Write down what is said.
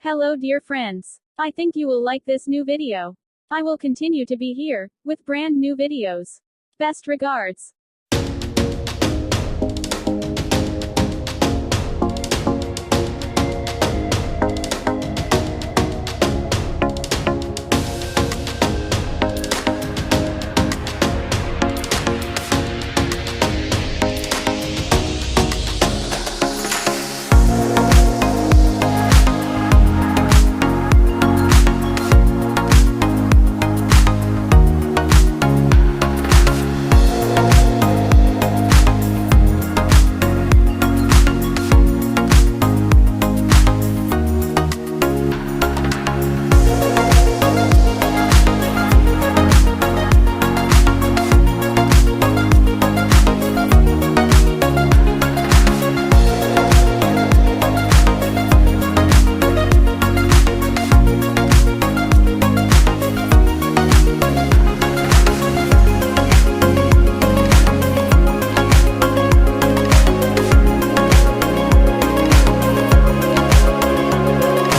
Hello dear friends. I think you will like this new video. I will continue to be here, with brand new videos. Best regards.